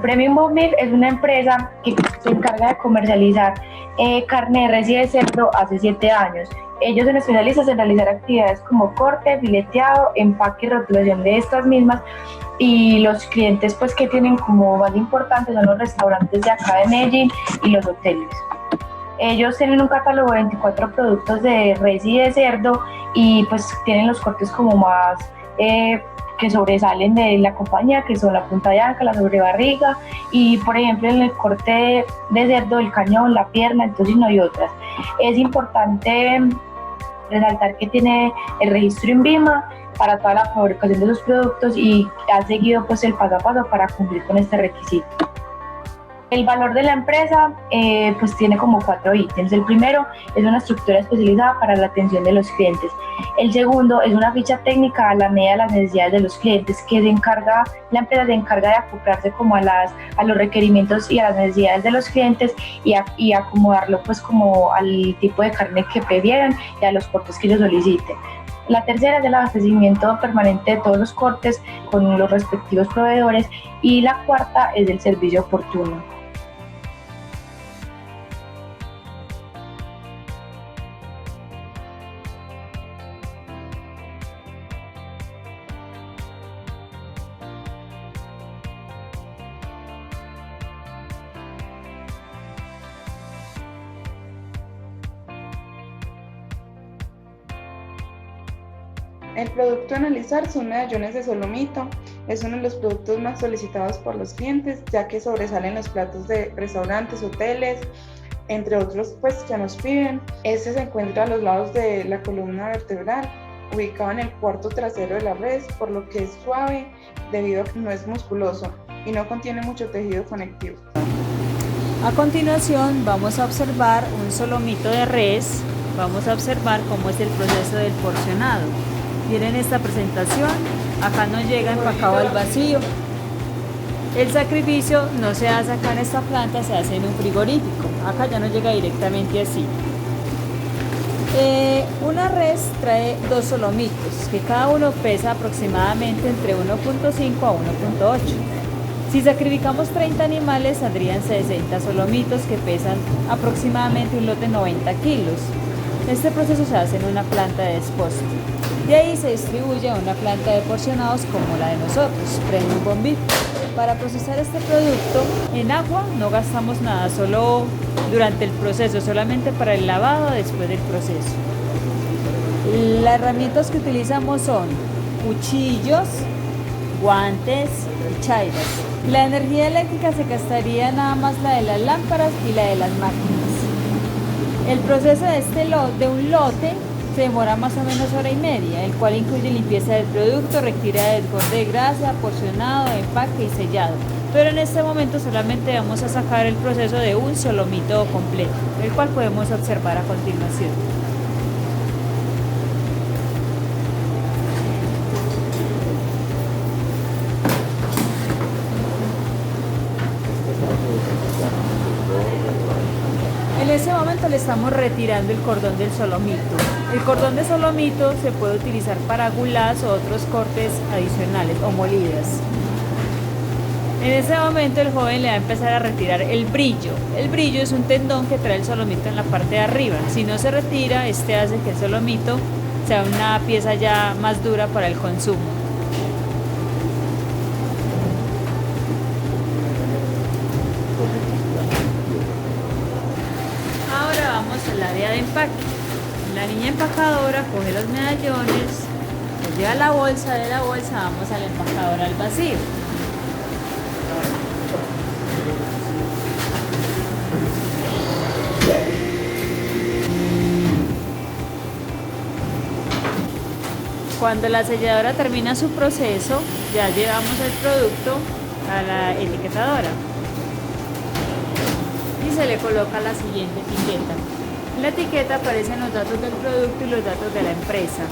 Premium Bone Meat es una empresa que se encarga de comercializar carne de res y de cerdo hace 7 años. Ellos son especialistas en realizar actividades como corte, fileteado, empaque y rotulación de estas mismas, y los clientes pues que tienen como más importantes son los restaurantes de acá de Medellín y los hoteles. Ellos tienen un catálogo de 24 productos de res y de cerdo, y pues tienen los cortes como más que sobresalen de la compañía, que son la punta de anca, la sobrebarriga, y por ejemplo en el corte de cerdo, el cañón, la pierna, el tocino y otras. Es importante resaltar que tiene el registro INVIMA para toda la fabricación de sus productos y ha seguido pues el paso a paso para cumplir con este requisito. El valor de la empresa pues tiene como 4 ítems. El primero es una estructura especializada para la atención de los clientes. El segundo es una ficha técnica a la medida de las necesidades de los clientes, que la empresa se encarga de acoplarse como a los requerimientos y a las necesidades de los clientes, y acomodarlo pues como al tipo de carne que prefieran y a los cortes que ellos soliciten. La tercera es el abastecimiento permanente de todos los cortes con los respectivos proveedores, y la cuarta es el servicio oportuno. El producto a analizar son medallones de solomito. Es uno de los productos más solicitados por los clientes, ya que sobresalen los platos de restaurantes, hoteles, entre otros pues que nos piden. Este se encuentra a los lados de la columna vertebral, ubicado en el cuarto trasero de la res, por lo que es suave debido a que no es musculoso y no contiene mucho tejido conectivo. A continuación vamos a observar un solomito de res. Vamos a observar cómo es el proceso del porcionado. Miren esta presentación, acá no llega empacado al vacío. El sacrificio no se hace acá en esta planta, se hace en un frigorífico. Acá ya no llega directamente así. Una res trae 2 solomitos, que cada uno pesa aproximadamente entre 1.5 a 1.8. Si sacrificamos 30 animales, saldrían 60 solomitos que pesan aproximadamente un lote de 90 kilos. Este proceso se hace en una planta de depósito. De ahí se distribuye a una planta de porcionados como la de nosotros, Premium Bone Meat. Para procesar este producto en agua no gastamos nada, solo durante el proceso, solamente para el lavado después del proceso. Las herramientas que utilizamos son cuchillos, guantes y chairas. La energía eléctrica se gastaría nada más la de las lámparas y la de las máquinas. El proceso de un lote se demora más o menos 1 hora y media, el cual incluye limpieza del producto, retirada del desborde de grasa, porcionado, empaque y sellado. Pero en este momento solamente vamos a sacar el proceso de un solomito completo, el cual podemos observar a continuación. En ese momento le estamos retirando el cordón del solomito. El cordón de solomito se puede utilizar para goulash o otros cortes adicionales o molidas. En ese momento el joven le va a empezar a retirar el brillo. El brillo es un tendón que trae el solomito en la parte de arriba. Si no se retira, este hace que el solomito sea una pieza ya más dura para el consumo. Ahora vamos al área de empaque. La niña empacadora coge los medallones, los lleva a la bolsa, de la bolsa vamos al empacador al vacío. Cuando la selladora termina su proceso, ya llevamos el producto a la etiquetadora y se le coloca la siguiente etiqueta. En la etiqueta aparecen los datos del producto y los datos de la empresa.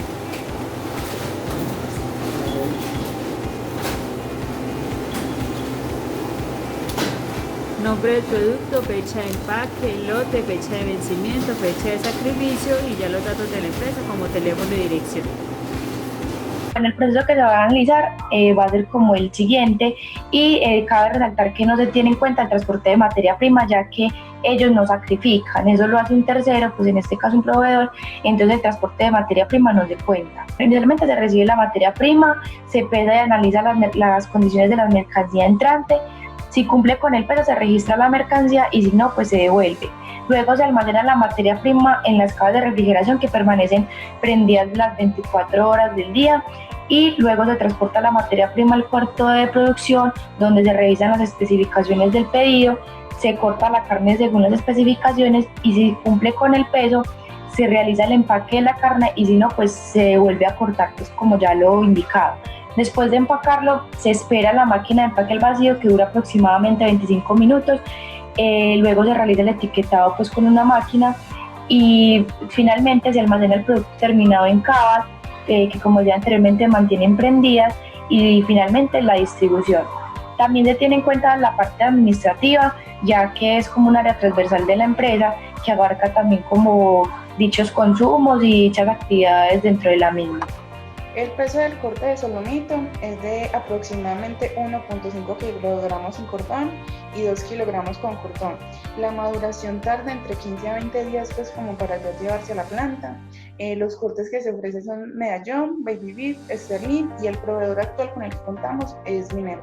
Nombre del producto, fecha de empaque, lote, fecha de vencimiento, fecha de sacrificio y ya los datos de la empresa como teléfono y dirección. En el proceso que se va a analizar va a ser como el siguiente y cabe resaltar que no se tiene en cuenta el transporte de materia prima, ya que ellos no sacrifican, eso lo hace un tercero, pues en este caso un proveedor, entonces el transporte de materia prima no se cuenta. Inicialmente se recibe la materia prima, se pesa y analiza las condiciones de la mercancía entrante, si cumple con el peso se registra la mercancía y si no, pues se devuelve. Luego se almacena la materia prima en las cajas de refrigeración que permanecen prendidas las 24 horas del día y luego se transporta la materia prima al cuarto de producción donde se revisan las especificaciones del pedido, se corta la carne según las especificaciones y si cumple con el peso se realiza el empaque de la carne y si no, pues se vuelve a cortar, pues como ya lo indicado. Después de empacarlo, se espera la máquina de empaque al vacío que dura aproximadamente 25 minutos. Luego se realiza el etiquetado pues con una máquina y finalmente se almacena el producto terminado en cavas que como ya anteriormente mantienen prendidas y finalmente la distribución. También se tiene en cuenta la parte administrativa, ya que es como un área transversal de la empresa que abarca también como dichos consumos y dichas actividades dentro de la misma. El peso del corte de solomito es de aproximadamente 1.5 kilogramos sin cortón y 2 kilogramos con cortón. La maduración tarda entre 15 a 20 días pues como para ya llevarse a la planta. Los cortes que se ofrecen son medallón, baby beef, sterling y el proveedor actual con el que contamos es Minero.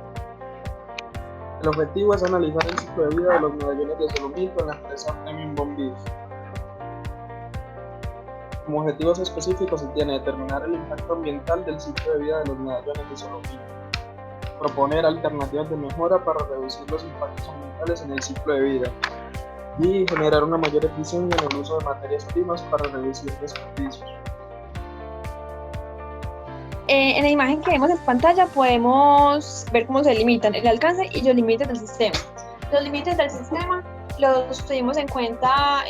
El objetivo es analizar el ciclo de vida de los medallones de solomito en la empresa Premium Bond Beef. Como objetivos específicos se tiene determinar el impacto ambiental del ciclo de vida de los medallones de solomito, proponer alternativas de mejora para reducir los impactos ambientales en el ciclo de vida y generar una mayor eficiencia en el uso de materias primas para reducir desperdicios. En la imagen que vemos en pantalla podemos ver cómo se limitan el alcance y los límites del sistema. Los límites del sistema los tuvimos en cuenta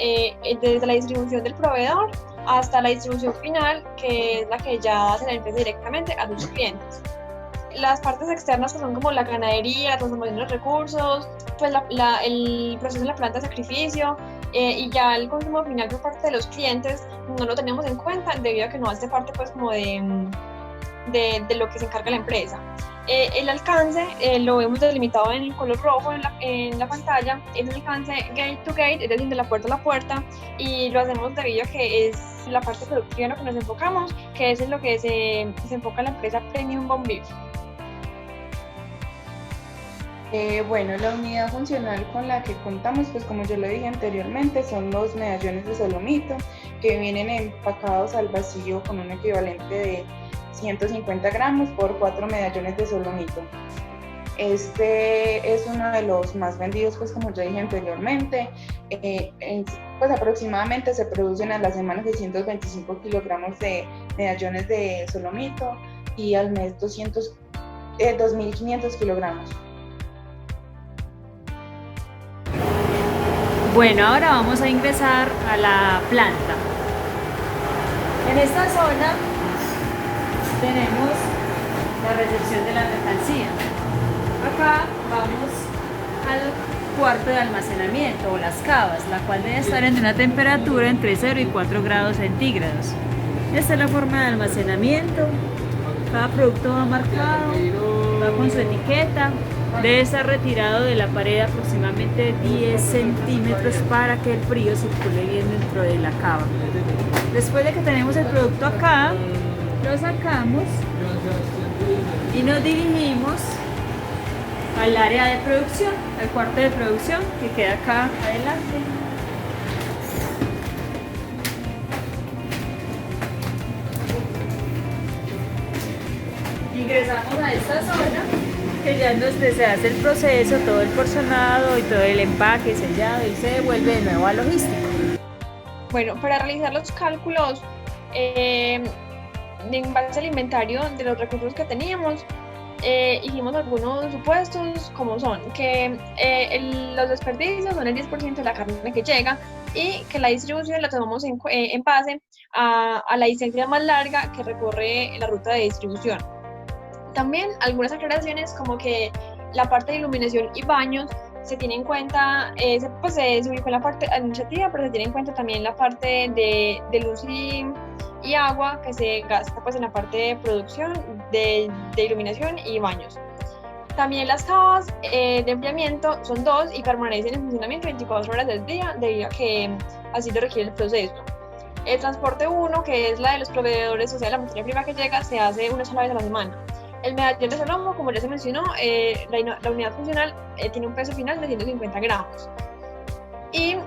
desde la distribución del proveedor hasta la distribución final, que es la que ya hace la empresa directamente a sus clientes. Las partes externas que son como la ganadería, la transformación de los recursos, pues el proceso de la planta de sacrificio y ya el consumo final por parte de los clientes no lo tenemos en cuenta debido a que no hace parte pues como de lo que se encarga la empresa. El alcance lo vemos delimitado en el color rojo en la pantalla, es el alcance gate to gate, es decir, de la puerta a la puerta, y lo hacemos debido a que es la parte productiva en lo que nos enfocamos, que es en lo que se enfoca la empresa Premium Bond Beef. Bueno, la unidad funcional con la que contamos, pues como yo lo dije anteriormente, son los medallones de solomito que vienen empacados al vacío con un equivalente de 150 gramos por 4 medallones de solomito. Este es uno de los más vendidos, pues como yo dije anteriormente. Pues aproximadamente se producen a la semana 625 kilogramos de medallones de solomito y al mes 2.500 kilogramos. Bueno, ahora vamos a ingresar a la planta. En esta zona tenemos la recepción de la mercancía. Acá vamos al cuarto de almacenamiento o las cavas, la cual debe estar en una temperatura entre 0 y 4 grados centígrados. Esta es la forma de almacenamiento. Cada producto va marcado, va con su etiqueta. Debe estar retirado de la pared aproximadamente 10 centímetros para que el frío circule bien dentro de la cava. Después de que tenemos el producto acá, lo sacamos y nos dirigimos al área de producción, al cuarto de producción que queda acá adelante. Ingresamos a esta zona que ya es donde se hace el proceso, todo el porcionado y todo el empaque, sellado y se devuelve de nuevo a logístico. Bueno, para realizar los cálculos en base al inventario de los recursos que teníamos, hicimos algunos supuestos como son que los desperdicios son el 10% de la carne que llega y que la distribución la tomamos en base a la distancia más larga que recorre la ruta de distribución. También algunas aclaraciones como que la parte de iluminación y baños se tiene en cuenta, se ubicó en la parte administrativa, pero se tiene en cuenta también la parte de luz y y agua que se gasta pues en la parte de producción de iluminación y baños. También las cavas de enfriamiento son 2 y permanecen en funcionamiento 24 horas del día debido a que así lo requiere el proceso. El transporte 1, que es la de los proveedores, o sea, la materia prima que llega, se hace una sola vez a la semana. El medallón de Salomo, como ya se mencionó, la unidad funcional tiene un peso final de 150 gramos. Y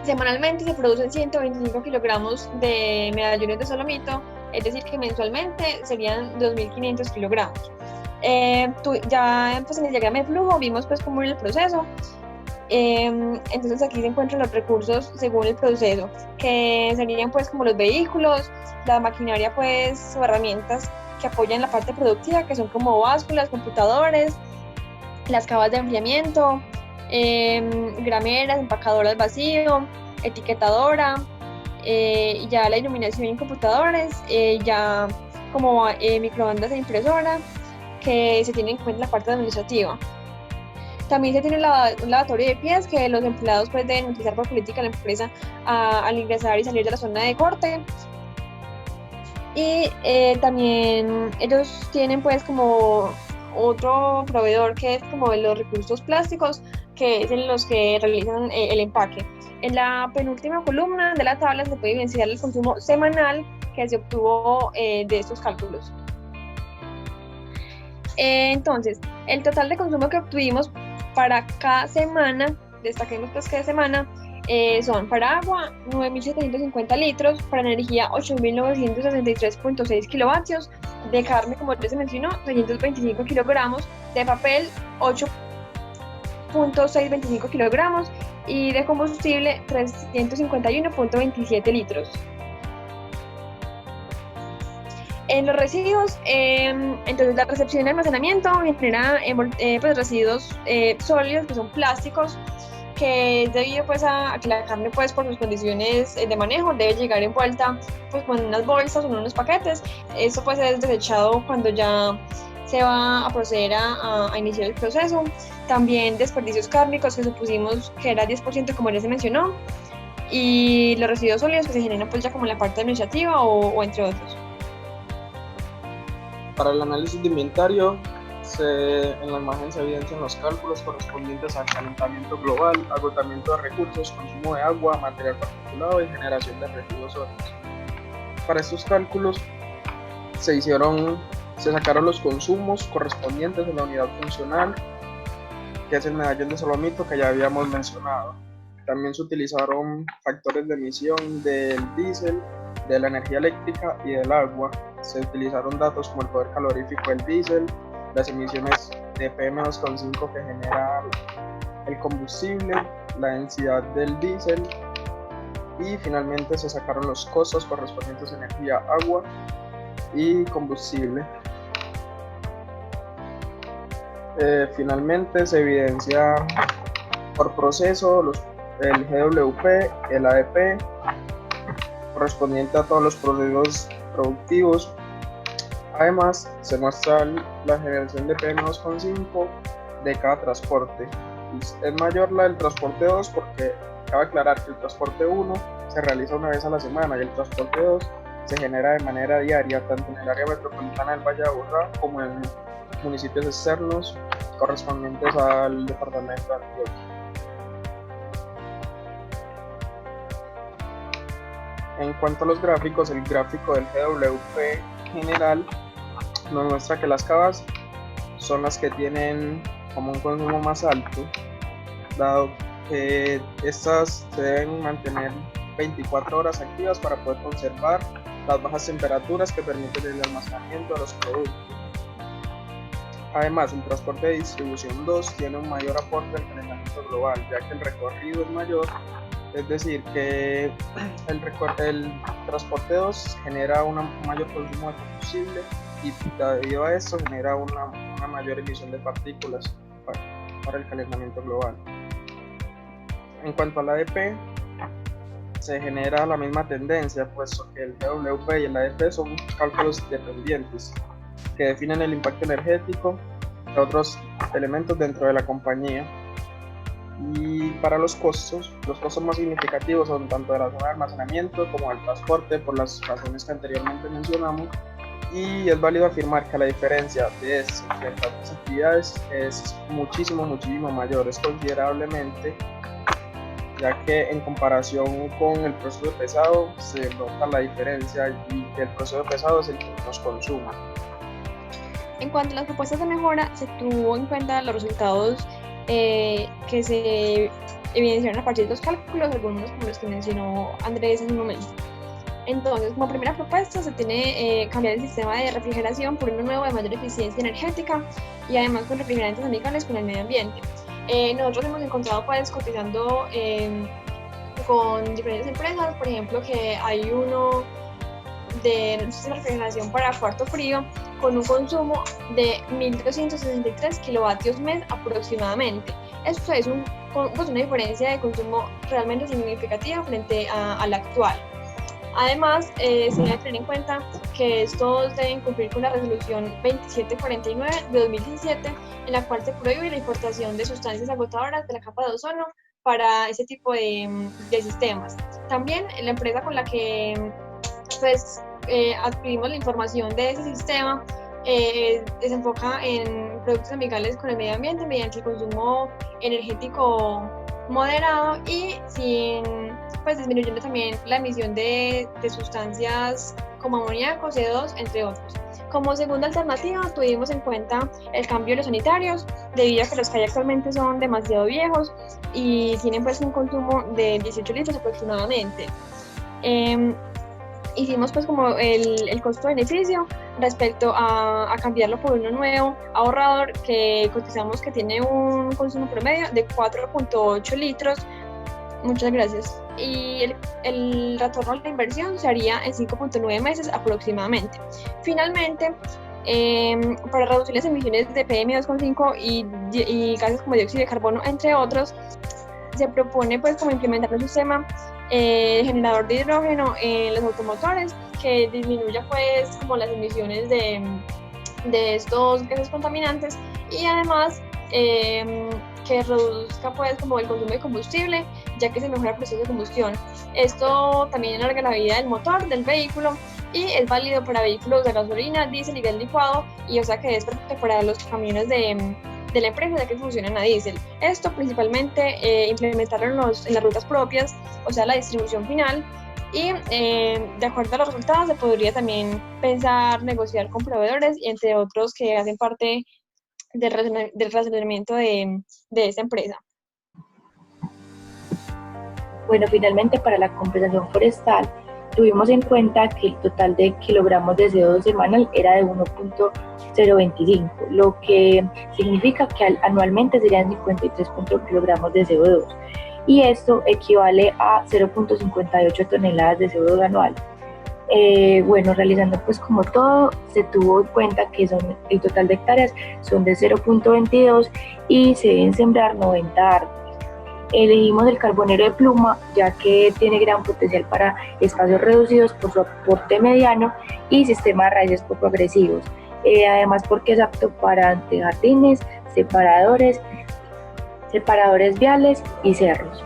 semanalmente se producen 125 kilogramos de medallones de solomito, es decir, que mensualmente serían 2.500 kilogramos. Ya pues, en el diagrama de flujo vimos pues cómo era el proceso. Entonces aquí se encuentran los recursos según el proceso, que serían pues como los vehículos, la maquinaria pues o herramientas que apoyan la parte productiva, que son como básculas, computadores, las cavas de enfriamiento, grameras, empacadoras vacío, etiquetadora, ya la iluminación en computadores, ya como microondas e impresora, que se tienen en cuenta en la parte administrativa. También se tiene un lavatorio de pies que los empleados pues, deben utilizar por política de la empresa al ingresar y salir de la zona de corte. Y también ellos tienen pues como otro proveedor que es como de los recursos plásticos, que es en los que realizan el empaque. En la penúltima columna de la tabla se puede evidenciar el consumo semanal que se obtuvo de estos cálculos. Entonces, el total de consumo que obtuvimos para cada semana, destaquemos pues que de semana, son para agua 9.750 litros, para energía 8.963.6 kilovatios, de carne, como ya se mencionó, 325 kilogramos, de papel 8.625 kilogramos y de combustible 351.27 litros. En los residuos, entonces la recepción y almacenamiento genera pues, residuos sólidos que son plásticos, que es debido pues, a que la carne pues, por sus condiciones de manejo debe llegar envuelta pues, con unas bolsas o en unos paquetes. Eso pues, es desechado cuando ya se va a proceder a iniciar el proceso. También desperdicios cárnicos que supusimos que era 10% como ya se mencionó, y los residuos sólidos que se generan pues, ya como en la parte administrativa o entre otros. Para el análisis de inventario, en la imagen se evidencian los cálculos correspondientes al calentamiento global, agotamiento de recursos, consumo de agua, material particulado y generación de residuos sólidos. Para estos cálculos se sacaron los consumos correspondientes a la unidad funcional, que es el medallón de solomito que ya habíamos mencionado. También se utilizaron factores de emisión del diésel, de la energía eléctrica y del agua. Se utilizaron datos como el poder calorífico del diésel, las emisiones de PM2,5 que genera el combustible, la densidad del diésel, y finalmente se sacaron los costos correspondientes a energía, agua y combustible. Finalmente se evidencia por proceso el GWP, el ADP, correspondiente a todos los procesos productivos. Además, se muestra la generación de PM2,5 de cada transporte. Es mayor la del transporte 2 porque cabe aclarar que el transporte 1 se realiza una vez a la semana y el transporte 2 se genera de manera diaria tanto en el área metropolitana del Valle de Aburrá como en municipios externos correspondientes al departamento de Antioquia. En cuanto a los gráficos, el gráfico del GWP general nos muestra que las cavas son las que tienen como un consumo más alto, dado que estas se deben mantener 24 horas activas para poder conservar las bajas temperaturas que permiten el almacenamiento de los productos. Además, el transporte de distribución 2 tiene un mayor aporte al calentamiento global, ya que el recorrido es mayor, es decir, que el transporte 2 genera un mayor consumo de combustible y debido a esto genera una mayor emisión de partículas para el calentamiento global. En cuanto al ADP, se genera la misma tendencia, puesto que el GWP y el ADP son cálculos dependientes que definen el impacto energético de otros elementos dentro de la compañía. Y para los costos más significativos son tanto de la zona de almacenamiento como del transporte, por las razones que anteriormente mencionamos, y es válido afirmar que la diferencia de estas entre otras actividades es muchísimo mayor, es considerablemente, ya que en comparación con el proceso de pesado se nota la diferencia y que el proceso de pesado es el que nos consume. En cuanto a las propuestas de mejora, se tuvo en cuenta los resultados que se evidenciaron a partir de los cálculos, algunos como los que mencionó Andrés en un momento. Entonces, como primera propuesta, se tiene cambiar el sistema de refrigeración por uno nuevo de mayor eficiencia energética y además con refrigerantes amigables con el medio ambiente. Nosotros hemos encontrado pues cotizando con diferentes empresas, por ejemplo, que hay uno de sistema de refrigeración para cuarto frío con un consumo de 1.263 kilovatios mes aproximadamente. Esto es una diferencia de consumo realmente significativa frente a la actual. Además, se debe tener en cuenta que estos deben cumplir con la resolución 2749 de 2017, en la cual se prohíbe la importación de sustancias agotadoras de la capa de ozono para ese tipo de sistemas. También la empresa con la que pues, adquirimos la información de ese sistema se enfoca en productos amigables con el medio ambiente mediante el consumo energético moderado y pues disminuyendo también la emisión de sustancias como amoníaco, CO2, entre otros. Como segunda alternativa, tuvimos en cuenta el cambio de los sanitarios, debido a que los que hay actualmente son demasiado viejos y tienen pues un consumo de 18 litros aproximadamente. Hicimos pues como el costo-beneficio respecto a cambiarlo por uno nuevo, ahorrador, que cotizamos que tiene un consumo promedio de 4.8 litros. Muchas gracias. Y el retorno a la inversión se haría en 5.9 meses aproximadamente. Finalmente, para reducir las emisiones de PM2,5 y gases como dióxido de carbono, entre otros, se propone pues como implementar un sistema generador de hidrógeno en los automotores que disminuya pues como las emisiones de estos gases contaminantes y además que reduzca pues como el consumo de combustible, ya que se mejora el proceso de combustión. Esto también alarga la vida del motor del vehículo y es válido para vehículos de gasolina, diésel y gas licuado, y o sea que es perfecto para los camiones de la empresa, ya que funcionan a diésel. Esto principalmente implementarlo en las rutas propias, o sea la distribución final, y de acuerdo a los resultados se podría también pensar negociar con proveedores, entre otros que hacen parte del razonamiento de esta empresa. Bueno, finalmente para la compensación forestal tuvimos en cuenta que el total de kilogramos de CO2 semanal era de 1.025, lo que significa que anualmente serían 53.1 kilogramos de CO2, y esto equivale a 0.58 toneladas de CO2 anual. Bueno, realizando pues como todo, se tuvo en cuenta que el total de hectáreas son de 0.22 y se deben sembrar 90 árboles. Elegimos el carbonero de pluma ya que tiene gran potencial para espacios reducidos por su aporte mediano y sistema de raíces poco agresivos, además porque es apto para antejardines, separadores viales y cerros.